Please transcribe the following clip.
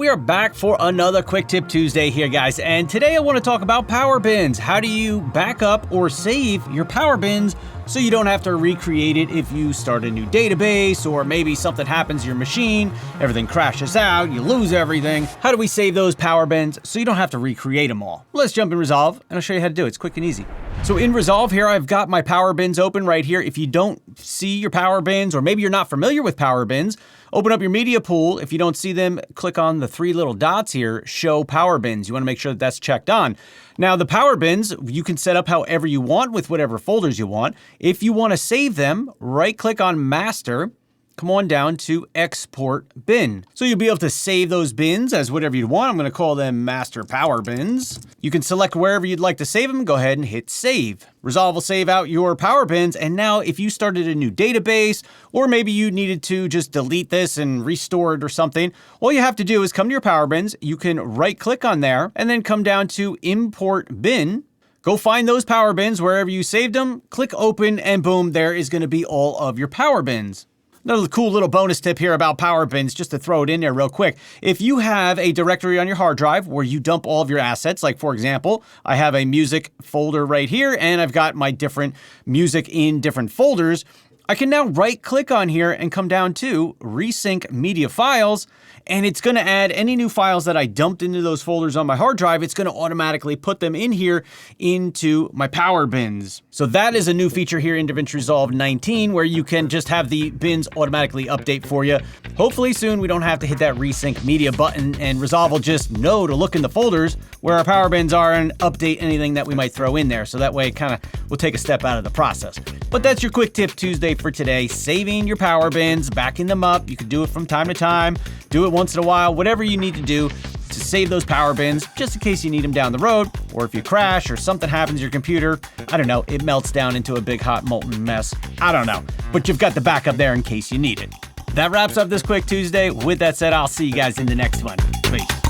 We are back for another Quick Tip Tuesday here, guys, and today I want to talk about power bins. How do you back up or save your power bins so you don't have to recreate it if you start a new database, or maybe something happens to your machine, everything crashes out, you lose everything. How do we save those power bins so you don't have to recreate them all? Let's jump in Resolve and I'll show you how to do it. It's quick and easy. So in Resolve here, I've got my power bins open right here. If you don't see your power bins, or maybe you're not familiar with power bins, open up your media pool. If you don't see them, click on the three little dots here, show power bins. You want to make sure that that's checked on. Now the power bins, you can set up however you want with whatever folders you want. If you want to save them, right click on master, come on down to export bin. So you'll be able to save those bins as whatever you want. I'm going to call them master power bins. You can select wherever you'd like to save them. Go ahead and hit save. Resolve will save out your power bins. And now if you started a new database, or maybe you needed to just delete this and restore it or something, all you have to do is come to your power bins. You can right click on there and then come down to import bin. Go find those power bins wherever you saved them, click open, and boom, there is going to be all of your power bins. Another cool little bonus tip here about power bins, just to throw it in there real quick. If you have a directory on your hard drive where you dump all of your assets, like for example, I have a music folder right here and I've got my different music in different folders, I can now right click on here and come down to resync media files, and it's going to add any new files that I dumped into those folders on my hard drive. It's going to automatically put them in here into my power bins. So that is a new feature here in DaVinci Resolve 19, where you can just have the bins automatically update for you. Hopefully soon we don't have to hit that resync media button, and Resolve will just know to look in the folders where our power bins are and update anything that we might throw in there. So that way it kind of will take a step out of the process. But that's your Quick Tip Tuesday for today. Saving your power bins, backing them up. You can do it from time to time, do it once in a while, whatever you need to do to save those power bins, just in case you need them down the road, or if you crash or something happens to your computer, I don't know, it melts down into a big hot molten mess. I don't know, but you've got the backup there in case you need it. That wraps up this Quick Tuesday. With that said, I'll see you guys in the next one. Peace.